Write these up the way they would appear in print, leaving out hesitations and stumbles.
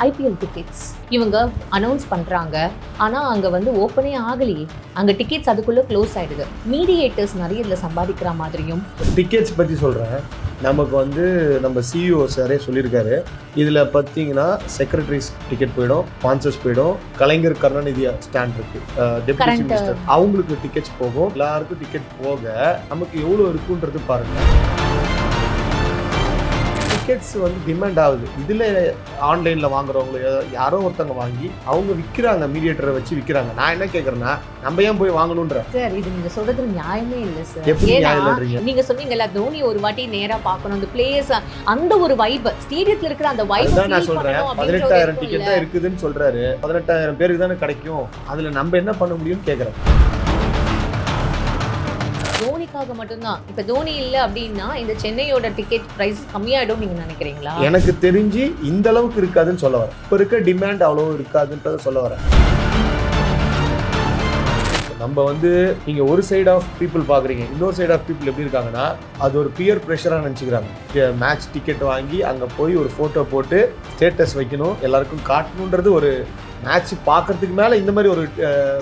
IPL tickets இவங்க announce பண்ணுறாங்க. ஆனால் அங்கே வந்து ஓப்பனே ஆகலையே, அங்கே டிக்கெட்ஸ் அதுக்குள்ளே க்ளோஸ் ஆகிடுது. மீடியேட்டர்ஸ் நிறைய இதில் சம்பாதிக்கிற மாதிரியும். டிக்கெட்ஸ் பற்றி சொல்கிறேன். நமக்கு வந்து நம்ம சிஇஓ சாரே சொல்லியிருக்காரு. இதில் பார்த்தீங்கன்னா செக்ரட்டரிஸ் டிக்கெட் போயிடும், ஸ்பான்சர்ஸ் போயிடும், கலைஞர் கருணாநிதி ஸ்டாண்ட் இருக்கு, டெப்யூட்டி மினிஸ்டர் அவங்களுக்கு டிக்கெட்ஸ் போகும். எல்லாருக்கும் டிக்கெட் போக நமக்கு எவ்வளோ இருக்குன்றது பாருங்கள். டிக்கெட்ஸ் வந்து டிமாண்ட் ஆகுது. இதில் ஆன்லைனில் வாங்குறவங்க யாரோ ஒருத்தவங்க வாங்கி அவங்க விற்கிறாங்க, மீடியேட்டரை வச்சு விற்கிறாங்க. நான் என்ன கேட்குறேன்னா, நம்ம ஏன் போய் வாங்கணுன்ற சார், இது நீங்க சொல்றது நியாயமே இல்லை சார். எப்படி நியாயம் இல்லைன்றீங்க? நீங்க சொன்னீங்கல்ல, தோனி ஒரு வாட்டி நேரா பார்க்கணும், அந்த பிளேயர்ஸ், அந்த ஒரு வைப், ஸ்டேடியத்தில் இருக்கிற அந்த வைப் தான் நான் சொல்றேன். 18,000 டிக்கெட் தான் இருக்குதுன்னு சொல்றாரு. 18,000 பேருக்கு தானே கிடைக்கும். அதுல நம்ம என்ன பண்ண முடியும்னு கேட்குறேன். தோனிக்காக மட்டும்தான். இப்ப தோனி இல்லை அப்படின்னா இந்த சென்னையோட டிக்கெட் பிரைஸ் கம்மியாயிடும் நீங்க நினைக்கிறீங்களா? எனக்கு தெரிஞ்சு இந்த அளவுக்கு இருக்காதுன்னு சொல்ல வரேன். இப்போ இருக்க டிமாண்ட் அவ்வளோ இருக்காதுன்றத சொல்ல வரேன். நம்ம வந்து நீங்க ஒரு சைட் ஆஃப் பீப்புள் பாக்குறீங்க, இன்னொரு சைட் ஆஃப் பீப்புள் எப்படி இருக்காங்கன்னா, அது ஒரு பியர் ப்ரெஷரா நினைச்சுக்கிறாங்க. மேட்ச் டிக்கெட் வாங்கி அங்க போய் ஒரு போட்டோ போட்டு ஸ்டேட்டஸ் வைக்கணும், எல்லாருக்கும் காட்டணுன்றது. ஒரு மேட்ச் பார்க்கறதுக்கு மேல இந்த மாதிரி ஒரு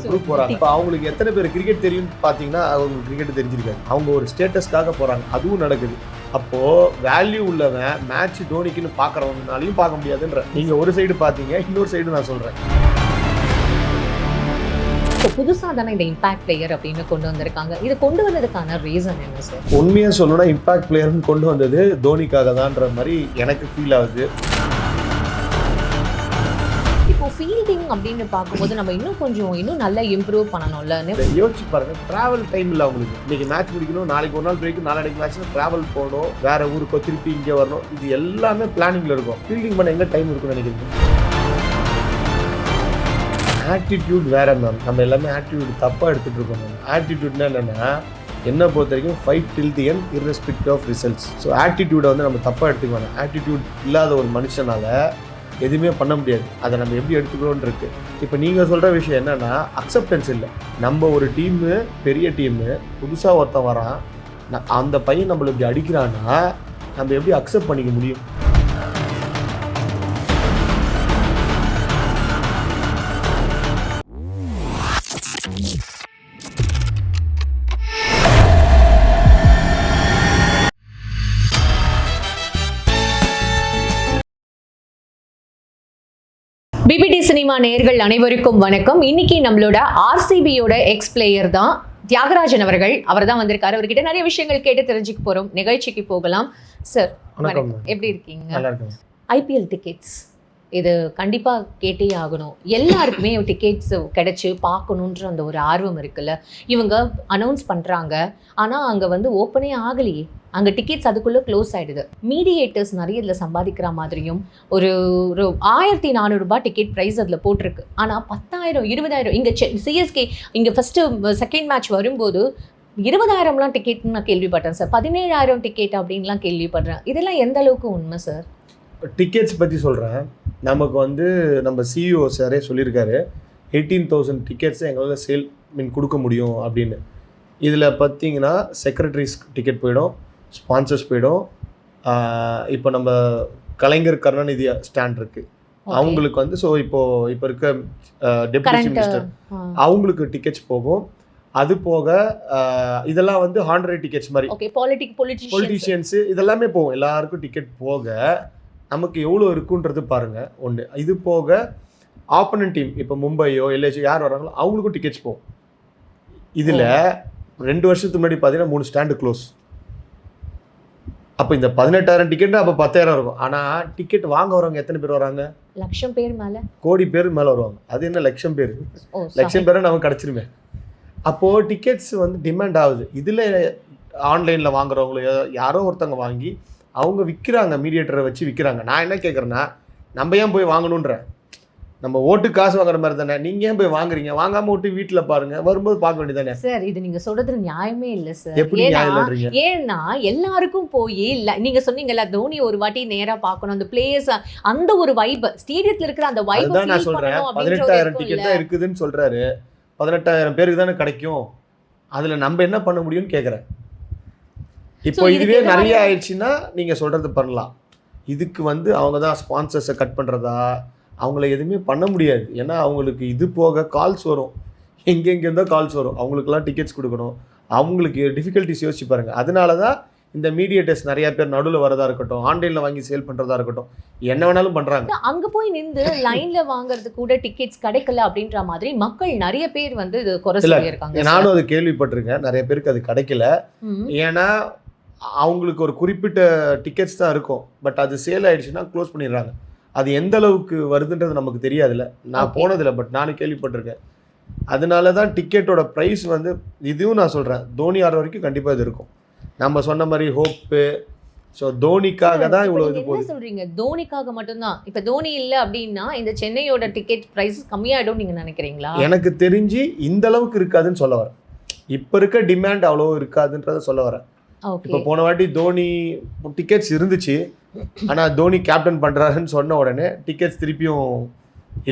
குரூப் போறாங்க. இப்போ அவங்களுக்கு எத்தனை பேர் கிரிக்கெட் தெரியும்னு பார்த்தீங்கன்னா, அவங்களுக்கு கிரிக்கெட் தெரிஞ்சிருக்காங்க. அவங்க ஒரு ஸ்டேட்டஸ்க்காக போறாங்க, அதுவும் நடக்குது. அப்போ வேல்யூ உள்ளவன் மேட்ச் தோனிக்குன்னு பார்க்கறவங்கனாலையும் பார்க்க முடியாதுன்ற. நீங்க ஒரு சைடு பார்த்தீங்க, இன்னொரு சைடு நான் சொல்றேன். புதுசா தானே இந்த இம்பாக்ட் பிளேயர் அப்படின்னு கொண்டு வந்திருக்காங்க. இது கொண்டு வந்ததுக்கான ரீசன் என்ன சார்? உண்மையா சொல்லணும்னா, இம்பாக்ட் பிளேயர்னு கொண்டு வந்தது தோனிக்காக தான்ன்ற மாதிரி எனக்கு ஃபீல் ஆகுது. இப்போ ஃபீல்டிங் அப்படின்னு பார்க்கும்போது நம்ம இன்னும் நல்லா இம்ப்ரூவ் பண்ணணும்ல. யோசிச்சு பாருங்க, டிராவல் டைம் இல்லை அவங்களுக்கு. இன்னைக்கு மேட்ச் முடிக்கணும், நாளைக்கு ஒரு நாள் பிரேக், நாளைக்கு மேட்ச்ல டிராவல் போகணும், வேற ஊருக்கோ திருப்பி இங்கே வரணும். இது எல்லாமே பிளானிங்ல இருக்கும். ஃபீல்டிங் பண்ண எங்க டைம் இருக்குன்னு நினைக்கிறீங்க? ஆட்டிடியூட் வேற மேம். நம்ம எல்லாமே ஆட்டிடியூட் தப்பாக எடுத்துகிட்டு இருக்கோம். மேம் ஆட்டிடியூட்னா என்னென்னா, என்னை பொறுத்த வரைக்கும் fight till the end irrespective of results. So ஆட்டிடியூடை வந்து நம்ம தப்பாக எடுத்துக்குவாங்க. ஆட்டிடியூட் இல்லாத ஒரு மனுஷனால் எதுவுமே பண்ண முடியாது. அதை நம்ம எப்படி எடுத்துக்கிறோன்னு இருக்குது. இப்போ நீங்கள் சொல்கிற விஷயம் என்னென்னா, அக்செப்டன்ஸ் இல்லை. நம்ம ஒரு டீமு, பெரிய டீமு, புதுசாக ஒருத்தன் வரான், அந்த பையன் நம்மளை இப்படி அடிக்கிறான்னா நம்ம எப்படி அக்செப்ட் பண்ணிக்க முடியும்? பிபிடி சினிமா நேயர்கள் அனைவருக்கும் வணக்கம். இன்னைக்கு நம்மளோட ஆர்சிபியோட எக்ஸ் பிளேயர் தான் தியாகராஜன் அவர்கள். அவர் தான் வந்திருக்காரு. அவர்கிட்ட நிறைய விஷயங்கள் கேட்டு தெரிஞ்சுக்க போறோம். நிகழ்ச்சிக்கு போகலாம். சார் எப்படி இருக்கீங்க? ஐபிஎல் டிக்கெட்ஸ் இது கண்டிப்பாக கேட்டே ஆகணும். எல்லாருக்குமே டிக்கெட்ஸ் கிடைச்சி பார்க்கணுன்ற அந்த ஒரு ஆர்வம் இருக்குல்ல. இவங்க அனௌன்ஸ் பண்ணுறாங்க, ஆனால் அங்கே வந்து ஓப்பனே ஆகலையே, அங்கே டிக்கெட்ஸ் அதுக்குள்ளே க்ளோஸ் ஆகிடுது. மீடியேட்டர்ஸ் நிறைய இதில் சம்பாதிக்கிற மாதிரியும். ஒரு 1400 ரூபாய் டிக்கெட் ப்ரைஸ் அதில் போட்டிருக்கு. ஆனால் 10,000 20,000 இங்கே சிஎஸ்கே இங்கே ஃபஸ்ட்டு செகண்ட் மேட்ச் வரும்போது 20,000லாம் டிக்கெட்னு நான் கேள்விப்பட்டேன் சார். 17,000 டிக்கெட் அப்படின்லாம் கேள்விப்படுறேன். இதெல்லாம் எந்த அளவுக்கு உண்மை சார்? டிக்கெட்ஸ் பற்றி சொல்கிறேன். நமக்கு வந்து நம்ம சிஇஓ சாரே சொல்லியிருக்காரு, 18,000 டிக்கெட்ஸ் எங்களால் சேல் கொடுக்க முடியும் அப்படின்னு. இதில் பார்த்தீங்கன்னா செக்ரட்டரிஸ் டிக்கெட் போயிடும், ஸ்பான்சர்ஸ் போயிடும். இப்போ நம்ம கலைஞர் கருணாநிதி ஸ்டாண்ட் இருக்குது, அவங்களுக்கு வந்து ஸோ இப்போ இருக்க டெப்யூட்டி மினிஸ்டர் அவங்களுக்கு டிக்கெட்ஸ் போகும். அது போக இதெல்லாம் வந்து ஹானரரி டிக்கெட்ஸ் மாதிரி பொலிட்டிஷியன்ஸு இதெல்லாமே போகும். எல்லாருக்கும் டிக்கெட் போக நமக்கு எவ்வளோ இருக்குன்றது பாருங்கள். ஒன்று இது போக ஆப்போனன்ட் டீம், இப்போ மும்பையோ எல்ஏச்சோ யார் வராங்களோ அவங்களுக்கும் டிக்கெட்ஸ் போகும். இதில் 2 வருஷத்துக்கு முன்னாடி பார்த்தீங்கன்னா 3 ஸ்டாண்டு க்ளோஸ். அப்போ இந்த 18,000 டிக்கெட் அப்போ 10,000 இருக்கும். ஆனால் டிக்கெட் வாங்க வரவங்க எத்தனை பேர் வராங்க? லட்சம் பேர் மேலே, கோடி பேர் மேலே வருவாங்க. அது என்ன லட்சம் பேர்? லட்சம் பேரை நமக்கு கிடச்சிருமே. அப்போது டிக்கெட்ஸ் வந்து டிமாண்ட் ஆகுது. இதில் ஆன்லைனில் வாங்குறவங்கள யாரோ ஒருத்தவங்க வாங்கி அவங்க விற்கிறாங்க, மீடியேட்டரை வச்சு விற்கிறாங்க. நான் என்ன கேட்குறேன்னா, நம்ம ஏன் போய் வாங்கணுன்ற. நம்ம ஓட்டு காசு வாங்குற மாதிரி தானே. நீங்கள் ஏன் போய் வாங்குறீங்க? வாங்காமல் விட்டு வீட்டில் பாருங்க, வரும்போது பார்க்க வேண்டியதானே சார்? இது நீங்கள் சொல்கிறது நியாயமே இல்லை சார். எப்படி நியாயம் இல்லைன்றீங்க? ஏன்னா எல்லாருக்கும் போய் இல்லை, நீங்கள் சொன்னீங்கல்ல, தோனி ஒரு வாட்டி நேராக பார்க்கணும், அந்த பிளேயர்ஸ், அந்த ஒரு வைப், ஸ்டேடியத்தில் இருக்கிற அந்த வைப் தான் நான் சொல்கிறேன். 18,000 டிக்கெட் தான் இருக்குதுன்னு சொல்கிறாரு. 18,000 பேருக்கு தானே கிடைக்கும். அதில் நம்ம என்ன பண்ண முடியும்னு கேட்குறேன். இப்போ இதுவே நிறைய ஆயிடுச்சுன்னா நீங்கள் சொல்கிறது பண்ணலாம். இதுக்கு வந்து அவங்க தான் ஸ்பான்சர்ஸை கட் பண்ணுறதா, அவங்கள எதுவுமே பண்ண முடியாது. ஏன்னா அவங்களுக்கு இது போக கால்ஸ் வரும், எங்கெங்கேருந்தோ கால்ஸ் வரும், அவங்களுக்குலாம் டிக்கெட்ஸ் கொடுக்கணும், அவங்களுக்கு டிஃபிகல்ட்டிஸ் யோசிச்சு பாருங்க. அதனால தான் இந்த மீடியேட்டர்ஸ் நிறைய பேர் நடுவில் வரதா இருக்கட்டும், ஆன்லைனில் வாங்கி சேல் பண்ணுறதா இருக்கட்டும், என்ன வேணாலும் பண்ணுறாங்க. அங்க போய் நின்று லைன்ல வாங்குறது கூட டிக்கெட்ஸ் கிடைக்கல அப்படின்ற மாதிரி மக்கள் நிறைய பேர் வந்து இது குறை சொல்லியிருக்காங்க. நானும் அது கேள்விப்பட்டிருக்கேன், நிறைய பேருக்கு அது கிடைக்கல. ஏன்னா அவங்களுக்கு ஒரு குறிப்பிட்ட டிக்கெட்ஸ் தான் இருக்கும், பட் அது சேல் ஆயிடுச்சுன்னா க்ளோஸ் பண்ணிடுறாங்க. அது எந்த அளவுக்கு வருதுன்றது நமக்கு தெரியாதுல்ல, நான் போனதில்லை, பட் நானும் கேள்விப்பட்டிருக்கேன். அதனால தான் டிக்கெட்டோட ப்ரைஸ் வந்து, இதுவும் நான் சொல்கிறேன், தோனி ஆடுற வரைக்கும் கண்டிப்பாக இது இருக்கும். நம்ம சொன்ன மாதிரி ஹோப்பு, ஸோ தோனிக்காக தான் இவ்வளோ இது போகுது. சொல்றீங்க தோனிக்காக மட்டும்தான். இப்போ தோனி இல்லை அப்படின்னா இந்த சென்னையோட டிக்கெட் ப்ரைஸ் கம்மியாயிடும் நீங்க நினைக்கிறீங்களா? எனக்கு தெரிஞ்சு இந்த அளவுக்கு இருக்காதுன்னு சொல்ல வரேன். இப்போ இருக்க டிமாண்ட் அவ்வளோ இருக்காதுன்றத சொல்ல வரேன். இப்போ போன வாட்டி தோனி டிக்கெட்ஸ் இருந்துச்சு, ஆனால் தோனி கேப்டன் பண்ணுறாருன்னு சொன்ன உடனே டிக்கெட்ஸ் திருப்பியும்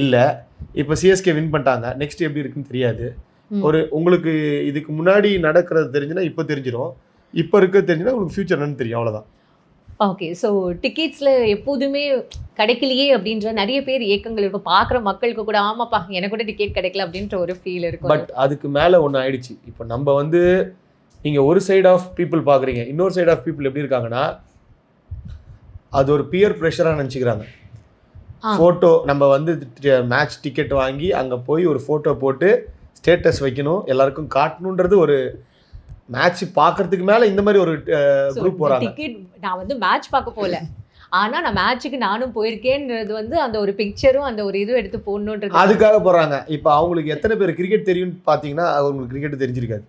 இல்லை. இப்போ சிஎஸ்கே வின் பண்ணிட்டாங்க, நெக்ஸ்ட் எப்படி இருக்குன்னு தெரியாது. உங்களுக்கு இதுக்கு முன்னாடி நடக்கிறது தெரிஞ்சுன்னா இப்போ தெரிஞ்சிடும், இப்போ இருக்க தெரிஞ்சுன்னா உங்களுக்கு ஃபியூச்சர் என்னன்னு தெரியும், அவ்வளோதான். ஓகே, ஸோ டிக்கெட்ஸில் எப்போதுமே கிடைக்கலையே அப்படின்ற நிறைய பேர் ஏக்கங்கள் இருக்கும். பார்க்குற மக்களுக்கு கூட ஆமாப்பா எனக்கு கூட டிக்கெட் கிடைக்கல அப்படின்ற ஒரு ஃபீல் இருக்கும். பட் அதுக்கு மேலே ஒன்று ஆயிடுச்சு. இப்போ நம்ம வந்து நீங்கள் ஒரு சைட் ஆஃப் பீப்புள் பார்க்குறீங்க, இன்னொரு சைட் ஆஃப் பீப்புள் எப்படி இருக்காங்கன்னா அது ஒரு பியர் ப்ரெஷராக நினச்சிக்கிறாங்க. ஃபோட்டோ நம்ம வந்து மேட்ச் டிக்கெட் வாங்கி அங்கே போய் ஒரு ஃபோட்டோ போட்டு ஸ்டேட்டஸ் வைக்கணும், எல்லாருக்கும் காட்டணுன்றது ஒரு மேட்ச் பார்க்கறதுக்கு மேலே இந்த மாதிரி ஒரு குரூப் போகிறாங்க. டிக்கெட் நான் வந்து மேட்ச் பார்க்க போகல, ஆனால் நான் மேட்ச்சுக்கு நானும் போயிருக்கேன்றது வந்து அந்த ஒரு பிக்சரும் அந்த ஒரு இதுவும் எடுத்து போடணுன்றது அதுக்காக போகிறாங்க. இப்போ அவங்களுக்கு எத்தனை பேர் கிரிக்கெட் தெரியும்னு பார்த்தீங்கன்னா அவங்களுக்கு கிரிக்கெட் தெரிஞ்சிருக்காது,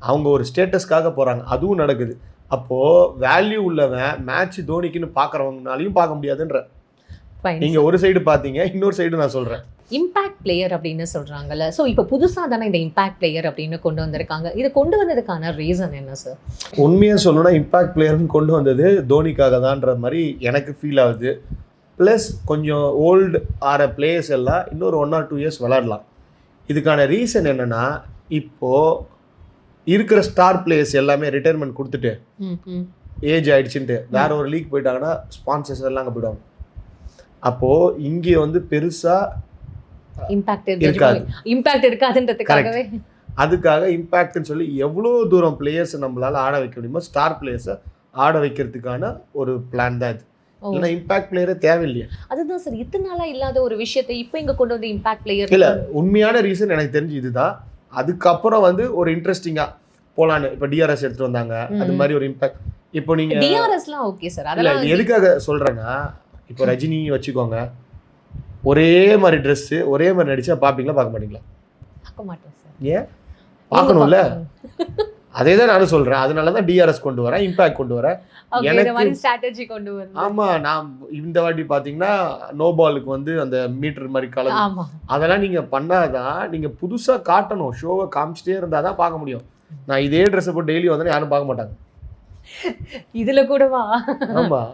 அவங்க ஒரு ஸ்டேட்டஸ்க்காக போகிறாங்க, அதுவும் நடக்குது. அப்போது வேல்யூ உள்ளவன் மேட்ச் தோனிக்குன்னு பார்க்குறவங்கனாலையும் பார்க்க முடியாதுன்ற. நீங்கள் ஒரு சைடு பார்த்தீங்க, இன்னொரு சைடு நான் சொல்கிறேன். இம்பேக்ட் பிளேயர் அப்படின்னு சொல்கிறாங்கல்ல, ஸோ இப்போ புதுசாக தானே இந்த இம்பேக்ட் பிளேயர் அப்படின்னு கொண்டு வந்திருக்காங்க. இதை கொண்டு வந்ததுக்கான ரீசன் என்ன சார்? உண்மையாக சொல்லணும்னா இம்பேக்ட் பிளேயர்னு கொண்டு வந்தது தோனிக்காக தான்ற மாதிரி எனக்கு ஃபீல் ஆகுது. ப்ளஸ் கொஞ்சம் ஓல்டு ஆற பிளேயர்ஸ் எல்லாம் இன்னொரு 1 or 2 இயர்ஸ் விளாடலாம். இதுக்கான ரீசன் என்னென்னா, இப்போது இருக்கிற ஸ்டார் பிளேயர்ஸ் எல்லாமே ரிட்டைர்மெண்ட் கொடுத்துட்டு ஏஜ் ஆகிடுச்சுன்ட்டு வேற ஒரு லீக் போயிட்டாங்கன்னா ஸ்பான்சர்ஸ் எல்லாம் அங்கே போயிடுவாங்க. அப்போது இங்கே வந்து பெருசாக இம்பாக்ட் இருக்காதுன்றதுக்காகவே அதுக்காக இம்பாக்ட்னு சொல்லி எவ்வளோ தூரம் பிளேயர்ஸ் நம்மளால் ஆட வைக்க முடியுமோ ஸ்டார் பிளேயர்ஸை ஆட வைக்கிறதுக்கான ஒரு பிளான் தான் இது. இல்லைன்னா இம்பாக்ட் பிளேயரே தேவையில்லையா? அதுதான் சார், இத்தனை நாளாக இல்லாத ஒரு விஷயத்தை இப்போ இங்கே கொண்டு வந்து இம்பாக்ட் பிளேயர் இல்லை. உண்மையான ரீசன் எனக்கு தெரிஞ்சு இதுதான். அதுக்கப்புறம் வந்து ஒரு இன்ட்ரெஸ்டிங்காக போகலான்னு இப்போ டிஆர்எஸ் எடுத்துகிட்டு வந்தாங்க, அது மாதிரி ஒரு இம்பாக்ட். இப்போ நீங்கள் டிஆர்எஸ்லாம் ஓகே சார், அதெல்லாம் எதுக்காக சொல்கிறேன்னா, இப்போ ரஜினி வச்சுக்கோங்க, ஒரே மாதிரி ட்ரெஸ்ஸு ஒரே மாதிரி நடிச்சா பார்ப்பீங்களா பார்க்க மாட்டீங்களா? பார்க்க மாட்டோம் சார். ஏன் பார்க்கணும்ல? அதே தான் நானும் சொல்கிறேன். அதனால தான் டிஆர்எஸ் கொண்டு வரேன், இம்பாக்ட் கொண்டு வரேன். எனக்கு ஸ்ட்ராட்டஜி கொண்டு வரேன். ஆமாம், நான் இந்த வாட்டி பார்த்தீங்கன்னா நோ பாலுக்கு வந்து அந்த மீட்டர் மாதிரி கலர் அதெல்லாம் நீங்கள் பண்ணாதான் நீங்கள் புதுசாக காட்டணும், ஷோவை காமிச்சிட்டே இருந்தால் தான் பார்க்க முடியும். நான் இதே ட்ரெஸ்ஸை போட்டு டெய்லி வந்தேன்னா யாரும் பார்க்க மாட்டாங்க. இதில் கூடவா? ஆமாம்,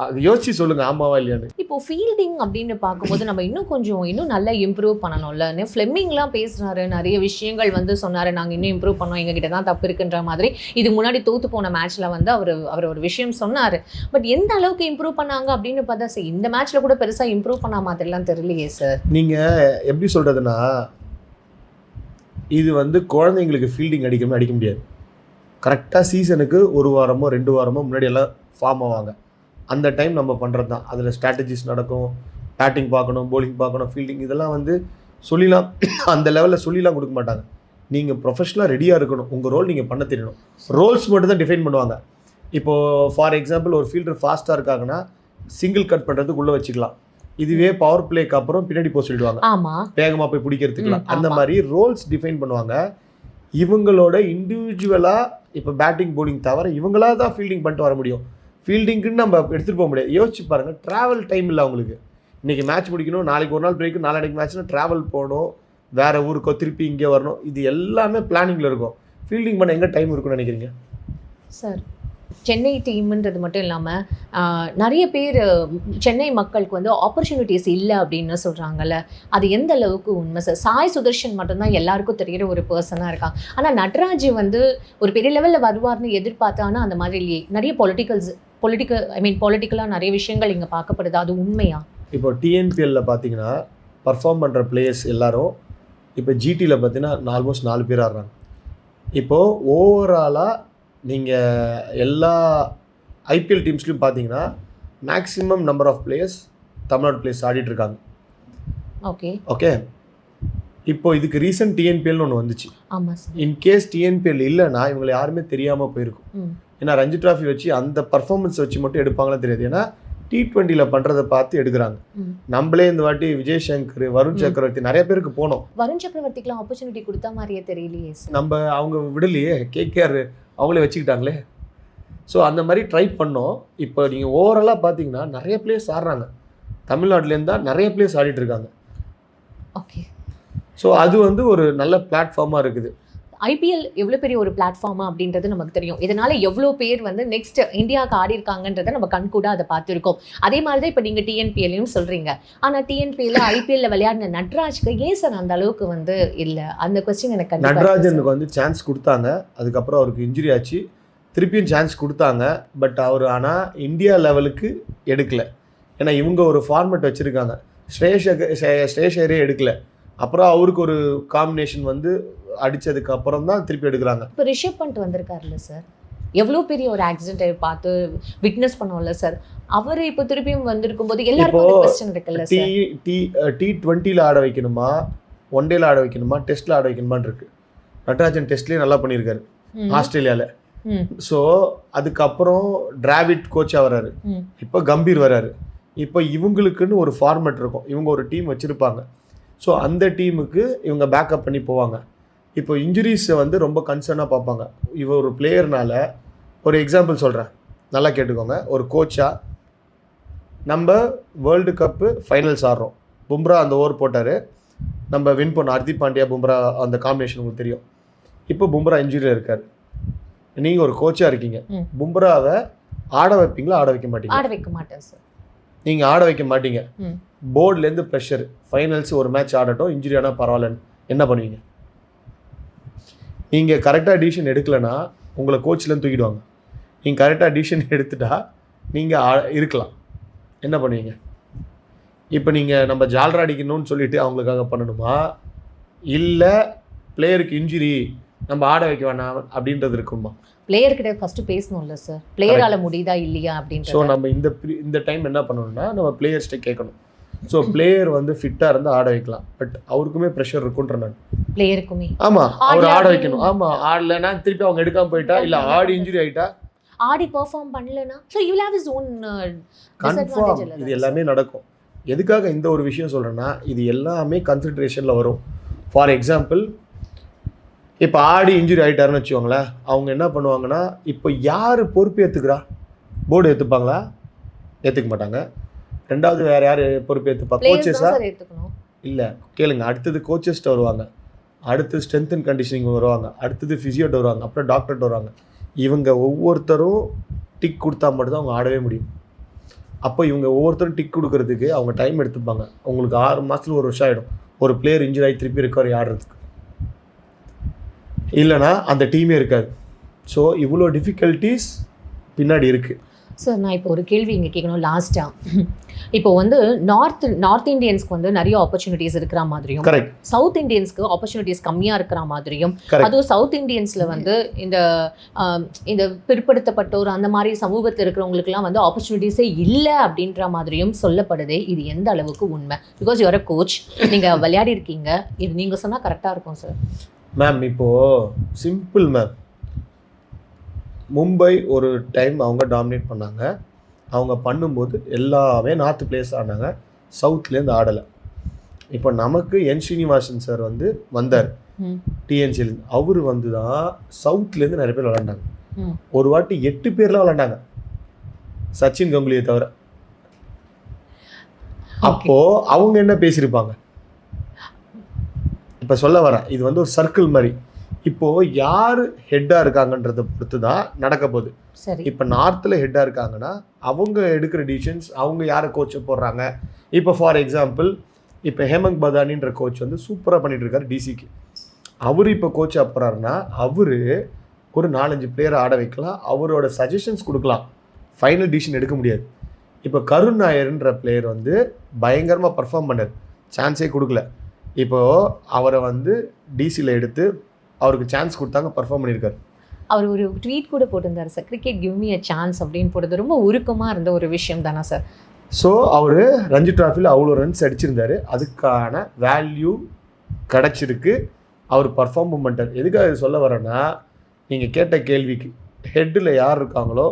அது யோசிச்சு சொல்லுங்க, ஆமாவா இல்லையான்னு. இப்போ ஃபீல்டிங் அப்படின்னு பார்க்கும்போது நம்ம இன்னும் நல்லா இம்ப்ரூவ் பண்ணணும்ல. ஃப்ளெமிங்லாம் பேசுனாரு, நிறைய விஷயங்கள் வந்து சொன்னாரு, நாங்கள் இன்னும் இம்ப்ரூவ் பண்ணோம், எங்ககிட்ட தான் தப்பு இருக்குன்ற மாதிரி. இது முன்னாடி தோத்து போன மேட்ச்ல வந்து அவர் ஒரு விஷயம் சொன்னாரு. பட் எந்த அளவுக்கு இம்ப்ரூவ் பண்ணாங்க அப்படின்னு பார்த்தா சார் இந்த மேட்ச்ல கூட பெருசா இம்ப்ரூவ் பண்ண மாதிரிலாம் தெரியலையே சார். நீங்க எப்படி சொல்றதுன்னா, இது வந்து குழந்தைங்களுக்கு ஃபீல்டிங் அடிக்க முடியாது. கரெக்டாக சீசனுக்கு 1 வாரமோ 2 வாரமோ முன்னாடி எல்லாம் ஃபார்ம் ஆவாங்க. அந்த டைம் நம்ம பண்ணுறது தான். அதில் ஸ்ட்ராட்டஜிஸ் நடக்கும், பேட்டிங் பார்க்கணும், போலிங் பார்க்கணும், ஃபீல்டிங் இதெல்லாம் வந்து சொல்லிலாம் அந்த லெவலில் சொல்லிலாம் கொடுக்க மாட்டாங்க. நீங்கள் ப்ரொஃபஷனலாக ரெடியாக இருக்கணும், உங்கள் ரோல் நீங்கள் பண்ண தெரியணும். ரோல்ஸ் மட்டும் தான் டிஃபைன் பண்ணுவாங்க. இப்போது ஃபார் எக்ஸாம்பிள் ஒரு ஃபீல்டர் ஃபாஸ்ட்டாக இருக்காங்கன்னா சிங்கிள் கட் பண்ணுறதுக்கு உள்ளே வச்சுக்கலாம். இதுவே பவர் பிளேக்கு அப்புறம் பின்னாடி போக சொல்லிடுவாங்க, வேகமாக போய் பிடிக்கிறதுக்குலாம். அந்த மாதிரி ரோல்ஸ் டிஃபைன் பண்ணுவாங்க. இவங்களோட இண்டிவிஜுவலாக இப்போ பேட்டிங் போலிங் தவிர இவங்களாக தான் ஃபீல்டிங் பண்ணிட்டு வர முடியும். ஃபீல்டிங்குன்னு நம்ம எடுத்துகிட்டு போக முடியாது. யோசிச்சு பாருங்கள், ட்ராவல் டைம் இல்லை அவங்களுக்கு. இன்றைக்கி மேட்ச் முடிக்கணும், நாளைக்கு ஒரு நாள் பிரேக்கு, நாளைக்கு மேட்ச்னா ட்ராவல் போகணும், வேறு ஊருக்கோ திருப்பி இங்கே வரணும், இது எல்லாமே பிளானிங்கில் இருக்கும். ஃபீல்டிங் பண்ண எங்கே டைம் இருக்குன்னு நினைக்கிறீங்க சார்? சென்னை டீம்ன்றது மட்டும் இல்லாமல் நிறைய பேர் சென்னை மக்களுக்கு வந்து ஆப்பர்ச்சுனிட்டிஸ் இல்லை அப்படின்னு சொல்கிறாங்கல்ல, அது எந்த அளவுக்கு உண்மை சார்? சாய் சுதர்ஷன் மட்டும்தான் எல்லாருக்கும் தெரிகிற ஒரு பர்சனாக இருக்காங்க. ஆனால் நட்ராஜ் வந்து ஒரு பெரிய லெவலில் வருவார்னு எதிர்பார்த்தானா அந்த மாதிரி இல்லையே. நிறைய பொலிட்டிக்கலாக நிறைய விஷயங்கள் இங்கே பார்க்கப்படுது, அது உண்மையா? இப்போ டிஎன்பிஎல்ல பார்த்தீங்கன்னா பர்ஃபார்ம் பண்ணுற பிளேயர்ஸ் எல்லாரும் இப்போ ஜிடியில் பார்த்தீங்கன்னா ஆல்மோஸ்ட் 4 பேர் ஆடுறாங்க. இப்போது ஓவராலாக நீங்கள் எல்லா ஐபிஎல் டீம்ஸ்லையும் பார்த்தீங்கன்னா maximum number of players Tamil Nadu players ஆடிட்டுருக்காங்க. ஓகே ஓகே, இப்போ இதுக்கு ரீசன்ட் டிஎன்பிஎல்னு ஒன்று வந்துச்சு. ஆமாம் சார். இன்கேஸ் டிஎன்பிஎல் இல்லைன்னா இவங்களை யாருமே தெரியாமல் போயிருக்கும். ஏன்னா ரஞ்சி ட்ராஃபி வச்சு அந்த பர்ஃபார்மன்ஸ் வச்சு மட்டும் எடுப்பாங்களா தெரியாது. ஏன்னா T20ல பண்ணுறதை பார்த்து எடுக்கிறாங்க. நம்மளே இந்த வாட்டி விஜய் சங்கர், வருண் சக்கரவர்த்தி நிறைய பேருக்கு போனோம். வருண் சக்கரவர்த்திக்குலாம் ஆப்பர்ச்சுனிட்டி கொடுத்த மாதிரியே தெரியலையே சார். நம்ம அவங்க விடலையே, கேகேஆர் அவங்களே வச்சுக்கிட்டாங்களே. ஸோ அந்த மாதிரி ட்ரை பண்ணோம். இப்போ நீங்கள் ஓவராலாக பார்த்தீங்கன்னா நிறைய பிளேயர்ஸ் ஆடுறாங்க. தமிழ்நாட்டிலேருந்து தான் நிறைய பிளேயர்ஸ் ஆடிட்டு இருக்காங்க. ஓகே. ஸோ அது வந்து ஒரு நல்ல பிளாட்ஃபார்மாக இருக்குது. ஐபிஎல் எவ்வளோ பெரிய ஒரு பிளாட்ஃபார்மா அப்படின்றது நமக்கு தெரியும். இதனால எவ்வளோ பேர் வந்து நெக்ஸ்ட் இந்தியாவுக்கு ஆடி இருக்காங்கன்றதை நம்ம கண்கூட அதை பார்த்துருக்கோம். அதே மாதிரி தான் இப்போ நீங்கள் டிஎன்பிஎல்லையும் சொல்கிறீங்க. ஆனால் டிஎன்பிஎல்ல ஐபிஎல்ல விளையாடின நட்ராஜ்க்கு ஏன் சார் அந்த அளவுக்கு வந்து இல்லை? அந்த கொஸ்டின் எனக்கு நட்ராஜனுக்கு வந்து சான்ஸ் கொடுத்தாங்க. அதுக்கப்புறம் அவருக்கு இன்ஜுரி ஆச்சு. திருப்பியும் சான்ஸ் கொடுத்தாங்க. பட் அவர் ஆனால் இந்தியா லெவலுக்கு எடுக்கல. ஏன்னா இவங்க ஒரு ஃபார்மேட் வச்சுருக்காங்க. ஸ்ரேஷரே எடுக்கல. அப்புறம் அவருக்கு ஒரு காம்பினேஷன் வந்து அடித்ததுக்கு அப்புறம் தான் திருப்பி எடுக்கிறாங்க. இப்போ ரிஷப் பண்ட் வந்திருக்காருல்ல சார், எவ்வளோ பெரிய ஒரு ஆக்சிடென்ட்டை பார்த்து விட்னஸ் பண்ணோம்ல சார். அவர் இப்போ திருப்பியும் வந்திருக்கும் போது எல்லாருக்கும் கொஸ்டின் இருக்குல்ல சார். T20ல ஆட வைக்கணுமா, ஒன் டேல ஆட வைக்கணுமா, டெஸ்ட்ல ஆட வைக்கணுமான்னு இருக்கு. நட்ராஜன் டெஸ்ட்லேயே நல்லா பண்ணியிருக்காரு ஆஸ்திரேலியாவில். ஸோ அதுக்கப்புறம் டிராவிட் கோச்சாக வர்றாரு. இப்போ கம்பீர் வர்றாரு. இப்போ இவங்களுக்குன்னு ஒரு ஃபார்மேட் இருக்கும். இவங்க ஒரு டீம் வச்சுருப்பாங்க. ஸோ அந்த டீமுக்கு இவங்க பேக்கப் பண்ணி போவாங்க. இப்போ இன்ஜுரிஸை வந்து ரொம்ப கன்சர்னாக பார்ப்பாங்க. இவர் ஒரு பிளேயர்னால ஒரு எக்ஸாம்பிள் சொல்கிறேன், நல்லா கேட்டுக்கோங்க. ஒரு கோச்சாக நம்ம வேர்ல்டு கப்பு ஃபைனல்ஸ் ஆடுறோம். பும்ரா அந்த ஓவர் போட்டார், நம்ம வின் பண்ணோம். ஹர்திக் பாண்டியா பும்ரா அந்த காம்பினேஷன் உங்களுக்கு தெரியும். இப்போ பும்ரா இன்ஜுரியில் இருக்கார். நீங்கள் ஒரு கோச்சாக இருக்கீங்க. பும்ராவை ஆட வைப்பீங்களா, ஆட வைக்க மாட்டீங்க? ஆட வைக்க மாட்டேன் சார். நீங்கள் ஆட வைக்க மாட்டீங்க. போர்ட்லேருந்து ப்ரெஷர், ஃபைனல்ஸ் ஒரு மேட்ச் ஆடட்டும், இன்ஜுரி ஆனால் பரவாயில்லன்னு என்ன பண்ணுவீங்க? நீங்கள் கரெக்டாக டிசிஷன் எடுக்கலைன்னா உங்களை கோச்லேருந்து தூக்கிடுவாங்க. நீங்கள் கரெக்டாக டிசிஷன் எடுத்துட்டா நீங்கள் இருக்கலாம். என்ன பண்ணுவீங்க? இப்போ நீங்கள் நம்ம ஜால்ரா அடிக்கணும்னு சொல்லிட்டு அவங்களுக்காக பண்ணணுமா, இல்லை பிளேயருக்கு இன்ஜுரி நம்ம ஆட வைக்க வேணாம் அப்படின்றது இருக்குமா? பிளேயர்கிட்ட ஃபர்ஸ்ட் பேசணும்ல சார், பிளேயரால முடியுதா இல்லையா அப்படின்னு. ஸோ நம்ம இந்த டைம் என்ன பண்ணணும்னா நம்ம பிளேயர்ஸ்ட்டே கேட்கணும். ஸோ பிளேயர் வந்து ஃபிட்டாக இருந்தால் ஆட வைக்கலாம். பட் அவருக்குமே ப்ரெஷர் இருக்குன்ற நான் பிளேயருக்குமே. ஆமாம், அவர் ஆட வைக்கணும். ஆமாம், ஆடலைன்னா திருப்பி அவங்க எடுக்காமல் போயிட்டா, இல்லை ஆடி இன்ஜுரி ஆகிட்டா, ஆடி பெர்ஃபார்ம் பண்ணலனா, so you have his own confirm இது எல்லாமே நடக்கும். எதுக்காக இந்த ஒரு விஷயம் சொல்கிறேன்னா, இது எல்லாமே கன்சிடரேஷனில் வரும். ஃபார் எக்ஸாம்பிள், இப்போ ஆடி இன்ஜுரி ஆகிட்டாருன்னு வச்சுக்கோங்களேன். அவங்க என்ன பண்ணுவாங்கன்னா, இப்போ யார் பொறுப்பு ஏற்றுக்கிறா? போர்டு ஏற்றுப்பாங்களா? ஏற்றுக்க மாட்டாங்க. ரெண்டாவது வேறு யார் பொறுப்பு ஏற்றுப்பா? கோச்சஸா? இல்லை, கேளுங்க. அடுத்தது கோச்சஸ்ட்டு வருவாங்க, அடுத்தது ஸ்ட்ரென்த் அண்ட் கண்டிஷனிங் வருவாங்க, அடுத்தது ஃபிசியோட்டு வருவாங்க, அப்புறம் டாக்டர்கிட்ட வருவாங்க. இவங்க ஒவ்வொருத்தரும் டிக் கொடுத்தா மட்டும்தான் அவங்க ஆடவே முடியும். அப்போ இவங்க ஒவ்வொருத்தரும் டிக் கொடுக்கறதுக்கு அவங்க டைம் எடுத்துப்பாங்க. உங்களுக்கு 6 மாதத்துல 1 வருஷம் ஆகிடும் ஒரு பிளேயர் இன்ஜுரி ஆகி திருப்பி ரெக்கவரி ஆடுறதுக்கு. இல்லைனா அந்த டீமே இருக்காது. ஸோ இவ்வளோ டிஃபிகல்ட்டிஸ் பின்னாடி இருக்குது. சார், நான் இப்போ ஒரு கேள்வி இங்கே கேட்கணும் லாஸ்ட்டாக. இப்போ வந்து நார்த் இந்தியன்ஸ்க்கு வந்து நிறைய ஆப்பர்ச்சுனிட்டிஸ் இருக்கிற மாதிரியும், சவுத் இந்தியன்ஸ்க்கு ஆப்பர்ச்சுனிட்டிஸ் கம்மியாக இருக்கிற மாதிரியும், அதுவும் சவுத் இந்தியன்ஸில் வந்து இந்த பிற்படுத்தப்பட்டோர் அந்த மாதிரி சமூகத்தில் இருக்கிறவங்களுக்குலாம் வந்து ஆப்பர்ச்சுனிட்டிஸே இல்லை அப்படின்ற மாதிரியும் சொல்லப்படுது. இது எந்த அளவுக்கு உண்மை? பிகாஸ் யூஆர் அ கோச், நீங்கள் விளையாடி இருக்கீங்க, இது நீங்கள் சொன்னால் கரெக்டாக இருக்கும் சார். மேம், இப்போது சிம்பிள் மேம். மும்பை ஒரு டைம் அவங்க டாமினேட் பண்ணாங்க. அவங்க பண்ணும்போது எல்லாமே நார்த் பிளேயர்ஸ் ஆடினாங்க, சவுத்லேருந்து ஆடலை. இப்போ நமக்கு என் ஸ்ரீனிவாசன் சார் வந்து வந்தார் டிஎன்சிலேருந்து. அவர் வந்து தான் சவுத்லேருந்து நிறைய பேர் விளாண்டாங்க. ஒரு வாட்டி 8 பேர்லாம் விளாண்டாங்க, சச்சின் கங்குலியை தவிர. அப்போது அவங்க என்ன பேசியிருப்பாங்க? இப்போ சொல்ல வரேன், இது வந்து ஒரு சர்க்கிள் மாதிரி. இப்போது யார் ஹெட்டாக இருக்காங்கன்றதை பொறுத்து தான் நடக்க போகுது. இப்போ நார்த்தில் ஹெட்டாக இருக்காங்கன்னா அவங்க எடுக்கிற டிசிஷன்ஸ், அவங்க யாரை கோச்சை போடுறாங்க. இப்போ ஃபார் எக்ஸாம்பிள், இப்போ ஹேமந்த் பதானின்ற கோச் வந்து சூப்பராக பண்ணிட்டு இருக்காரு டிசிக்கு. அவர் இப்போ கோச் போகிறாருன்னா அவர் ஒரு 4-5 பிளேயரை ஆட வைக்கலாம், அவரோட சஜஷன்ஸ் கொடுக்கலாம். ஃபைனல் டிசிஷன் எடுக்க முடியாது. இப்போ கருண் நாயர்ன்ற பிளேயர் வந்து பயங்கரமாக பர்ஃபார்ம் பண்ணார், சான்ஸே கொடுக்கல. இப்போது அவரை வந்து டிசியில் எடுத்து அவருக்கு சான்ஸ் கொடுத்தாங்க, பர்ஃபார்ம் பண்ணியிருக்காரு. அவர் ஒரு ட்வீட் கூட போட்டிருந்தார் sir, cricket give me a chance அப்படின்னு போடுறது ரொம்ப உருக்கமாக இருந்த ஒரு விஷயம் தானே சார். ஸோ அவர் ரஞ்சி ட்ராஃபியில் அவ்வளோ ரன்ஸ் அடிச்சிருந்தாரு, அதுக்கான வேல்யூ கிடச்சிருக்கு, அவர் பர்ஃபார்ம் பண்ணிட்டார். எதுக்காக இது சொல்ல வரேன்னா, நீங்கள் கேட்ட கேள்விக்கு ஹெட்டில் யார் இருக்காங்களோ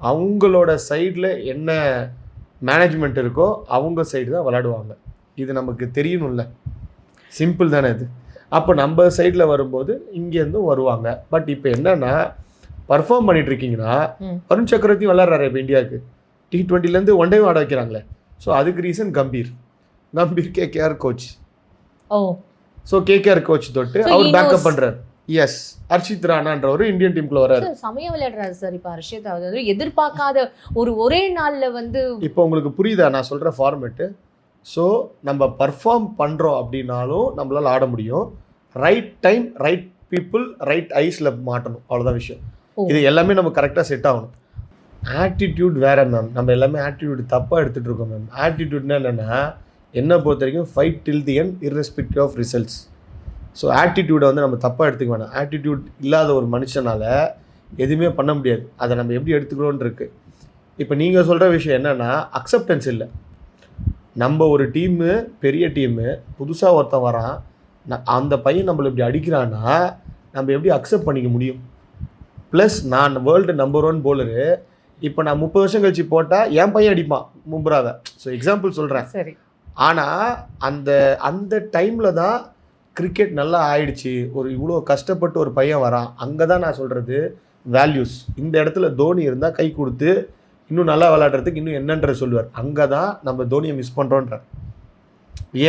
அவங்களோட சைடில் என்ன மேனேஜ்மெண்ட் இருக்கோ அவங்க சைடு தான் விளையாடுவாங்க. இது நமக்கு தெரியணும்ல, சிம்பிள் தானே இது. அப்போ நம்ம சைடில் வரும்போது இங்கேருந்தும் வருவாங்க. பட் இப்போ என்னென்னா பர்ஃபார்ம் பண்ணிட்டு இருக்கீங்கன்னா, வருண் சக்கரவர்த்தி விளையாடுறாரு இப்போ இந்தியாவுக்கு, T20லேருந்து ஒன் டே ஆட வைக்கிறாங்களே. ஸோ அதுக்கு ரீசன் கம்பீர் கேகேஆர் கோச். ஓ, ஸோ கேகேஆர் கோச் தொட்டு அவர் பேக்கப் பண்ணுறாரு. எஸ், ஹர்ஷித் ராணான்றவர் இந்தியன் டீமுக்குள்ள வராரு. சமயம் விளையாடுறாரு சார் இப்போ ஹர்ஷித். அதாவது எதிர்பார்க்காத ஒரே நாளில் வந்து. இப்போ உங்களுக்கு புரியுதா நான் சொல்கிற ஃபார்மேட்டு? ஸோ நம்ம பர்ஃபார்ம் பண்ணுறோம் அப்படின்னாலும் நம்மளால் ஆட முடியும். Right time, right people, right ஐஸில் மாட்டணும், அவ்வளோதான் விஷயம். இது எல்லாமே நம்ம கரெக்டாக செட் ஆகணும். ஆட்டிடியூட் வேறு மேம், நம்ம எல்லாமே ஆட்டிடியூட் தப்பாக எடுத்துகிட்டு இருக்கோம் மேம். ஆட்டிடியூட்னா என்னென்னா, என்னை பொறுத்த வரைக்கும் fight till the end irrespective of results. So ஆட்டிடியூடை வந்து நம்ம தப்பாக எடுத்துக்க வேணாம். ஆட்டிடியூட் இல்லாத ஒரு மனுஷனால் எதுவுமே பண்ண முடியாது. அதை நம்ம எப்படி எடுத்துக்கிறோன்னு இருக்குது. இப்போ நீங்கள் சொல்கிற விஷயம் என்னென்னா, அக்செப்டன்ஸ் இல்லை. நம்ம ஒரு டீமு, பெரிய டீமு, புதுசாக ஒருத்தன் வரான், அந்த பையன் நம்மளை இப்படி அடிக்கிறான்னா நம்ம எப்படி அக்செப்ட் பண்ணிக்க முடியும்? ப்ளஸ் நான் வேர்ல்டு நம்பர் 1 பவுலரு. இப்போ நான் 30 வருஷம் கழிச்சு போட்டால் என் பையன் அடிப்பான் பும்ராவை. ஸோ எக்ஸாம்பிள் சொல்கிறேன். சரி. ஆனால் அந்த டைமில் தான் கிரிக்கெட் நல்லா ஆயிடுச்சு. ஒரு இவ்வளோ கஷ்டப்பட்டு ஒரு பையன் வரான், அங்கே தான் நான் சொல்கிறது வேல்யூஸ். இந்த இடத்துல தோனி இருந்தால் கை கொடுத்து இன்னும் நல்லா விளையாடுறதுக்கு இன்னும் என்னன்ற சொல்லுவார். அங்கே தான் நம்ம தோனியை மிஸ் பண்ணுறோன்ற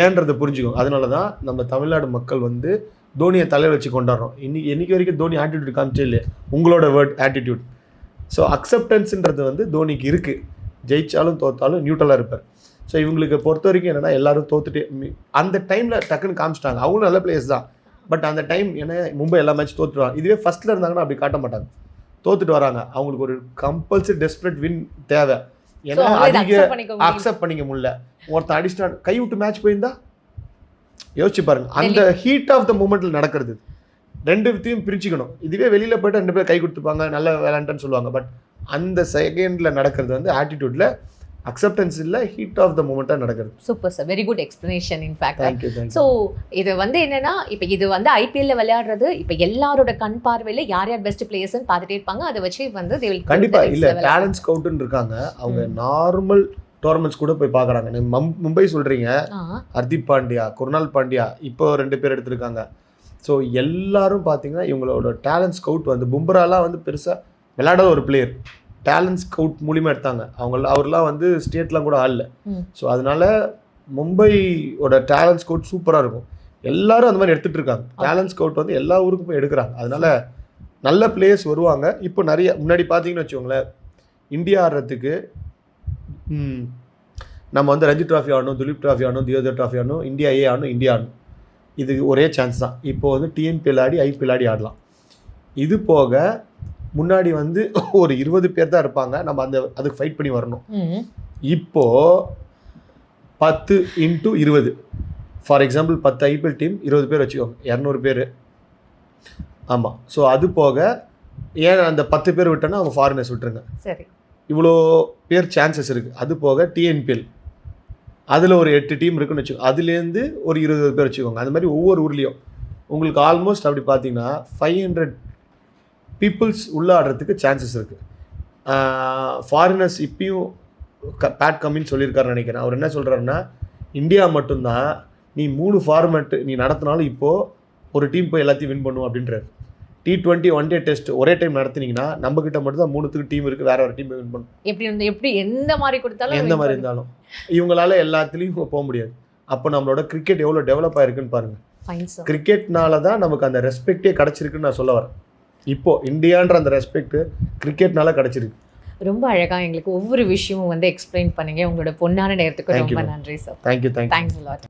ஏன்றதை புரிஞ்சுக்கும். அதனால தான் நம்ம தமிழ்நாடு மக்கள் வந்து தோனியை தலையில் வச்சு கொண்டாடுறோம். இன்னைக்கு வரைக்கும் தோனி ஆட்டிடியூட் காமிச்சே இல்லை, உங்களோட வேர்ட் ஆட்டிடியூட். ஸோ அக்செப்டன்ஸுன்றது வந்து தோனிக்கு இருக்குது. ஜெயிச்சாலும் தோத்தாலும் நியூட்ரலாக இருப்பார். ஸோ இவங்களுக்கு பொறுத்த வரைக்கும் என்னென்னா, எல்லோரும் தோத்துட்டு அந்த டைமில் டக்குன்னு காமிச்சிட்டாங்க. அவங்களும் நல்ல பிளேயர்ஸ் தான். பட் அந்த டைம் ஏன்னா மும்பை எல்லா மேட்ச் தோற்றுவாங்க. இதுவே ஃபஸ்ட்டில் இருந்தாங்கன்னா அப்படி காட்ட மாட்டாங்க. தோத்துட்டு வராங்க, அவங்களுக்கு ஒரு கம்பல்சரி டெஸ்பரேட் வின் தேவை. ஏன்னா அதிக அக்செப்ட் பண்ணிக்க முடியல. ஒருத்தன் அடிஸ்டான் கை விட்டு மேட்ச் போயிருந்தா யோசிச்சு பாருங்க. அந்த ஹீட் ஆஃப் த மூமெண்ட்டில் நடக்கிறது. ரெண்டு வித்தையும் பிரிச்சுக்கணும். இதுவே வெளியில் போய்ட்டு 2 பேர் கை கொடுத்துப்பாங்க, நல்ல விளையாண்டுன்னு சொல்லுவாங்க. பட் அந்த செகண்டில் நடக்கிறது வந்து ஆட்டிடியூடில் அக்செப்டன்ஸ் இல்லை, ஹீட் ஆஃப் த மூமெண்ட்டாக நடக்கிறது. Super sir, very good explanation in fact. Thank you. So இது வந்து என்னன்னா, இப்போ இது வந்து ஐபிஎல்ல விளையாடுறது, இப்போ எல்லாரோட கண் பார்வையில் யார் யார் பெஸ்ட் பிளேயர்ஸ்ன்னு பார்த்துட்டே இருப்பாங்க. அதை வச்சு வந்து கண்டிப்பாக இல்லை, டேலண்ட் ஸ்கவுட்டுன்னு இருக்காங்க. அவங்க நார்மல் டோர்னமெண்ட்ஸ் கூட போய் பார்க்குறாங்க. நீங்கள் மும்பை சொல்கிறீங்க, ஹர்திக் பாண்டியா, குருணால் பாண்டியா, இப்போ 2 பேர் எடுத்திருக்காங்க. ஸோ எல்லாரும் பார்த்தீங்கன்னா இவங்களோட டேலண்ட் ஸ்கவுட் வந்து பும்ராலாம் வந்து பெருசாக விளையாடாத ஒரு பிளேயர், டேலண்ட் ஸ்கவுட் மூலிமா எடுத்தாங்க. அவர்லாம் வந்து ஸ்டேட்லாம் கூட ஆடல. ஸோ அதனால மும்பையோட டேலண்ட் ஸ்கவுட் சூப்பராக இருக்கும். எல்லாரும் அந்த மாதிரி எடுத்துகிட்டு இருக்காங்க. டேலண்ட் ஸ்கவுட் வந்து எல்லா ஊருக்கும் போய் எடுக்கிறாங்க. அதனால நல்ல பிளேயர்ஸ் வருவாங்க. இப்போ நிறைய முன்னாடி பார்த்தீங்கன்னு வச்சுக்கோங்களேன், இந்தியா ஆடுறதுக்கு நம்ம வந்து ரஞ்சி ட்ராஃபி ஆடணும், துலீப் ட்ராஃபி ஆடணும், தியோதர் ட்ராஃபி ஆடணும், இந்தியா ஏ ஆடணும், இந்தியா ஆடணும். இது ஒரே சான்ஸ் தான். இப்போ வந்து டிஎன்பிஎல் ஆடி ஐபிஎல் ஆடி ஆடலாம். இது போக முன்னாடி வந்து ஒரு 20 பேர் தான் இருப்பாங்க. நம்ம அதுக்கு ஃபைட் பண்ணி வரணும். இப்போது 10 × 20, ஃபார் எக்ஸாம்பிள் 10 ஐபிஎல் டீம் 20 பேர் வச்சுக்கோங்க, 200 பேர். ஆமாம். ஸோ அது போக ஏன் அந்த 10 பேர் விட்டோன்னா அவங்க ஃபாரினர்ஸ் விட்டுருங்க. சரி, இவ்வளோ பேர் சான்சஸ் இருக்குது. அது போக டிஎன்பிஎல் அதில் ஒரு 8 டீம் இருக்குன்னு வச்சுக்கோங்க, அதுலேருந்து ஒரு 20 பேர் வச்சுக்கோங்க. அது மாதிரி ஒவ்வொரு ஊர்லேயும் உங்களுக்கு ஆல்மோஸ்ட் அப்படி பார்த்தீங்கன்னா 500 பீப்புள்ஸ் உள்ள ஆடுறதுக்கு சான்சஸ் இருக்குது. ஃபாரினர்ஸ் இப்பயும் பேட் கம்மின்னு சொல்லியிருக்காருன்னு நினைக்கிறேன். அவர் என்ன சொல்கிறாருன்னா, இந்தியா மட்டும்தான் நீ 3 ஃபார்மேட்டு நீ நடத்தினாலும் இப்போது ஒரு டீம் போய் எல்லாத்தையும் வின் பண்ணுவோம் அப்படின்றாரு. T20 ஒன் டே டெஸ்ட் ஒரே டைம் நடத்தினீங்கன்னா நம்மக்கிட்ட மட்டும் தான் 3 டீம் இருக்குது, வேற ஒரு டீம் வின் பண்ணும். எப்படி எந்த மாதிரி கொடுத்தாலும், எந்த மாதிரி இருந்தாலும் இவங்களால எல்லாத்துலேயும் போக முடியாது. அப்போ நம்மளோட கிரிக்கெட் எவ்வளோ டெவலப் ஆயிருக்குன்னு பாருங்கள். கிரிக்கெட்னால தான் நமக்கு அந்த ரெஸ்பெக்டே கிடச்சிருக்குன்னு நான் சொல்ல வரேன். இப்போது இந்தியான்ற அந்த ரெஸ்பெக்ட் கிரிக்கெட்னால கிடச்சிருக்கு. ரொம்ப அழகாக எங்களுக்கு ஒவ்வொரு விஷயமும் வந்து எக்ஸ்பிளைன் பண்ணுங்க. உங்களோட பொன்னான நேரத்துக்கு ரொம்ப நன்றி sir. Thank you. Thanks a lot.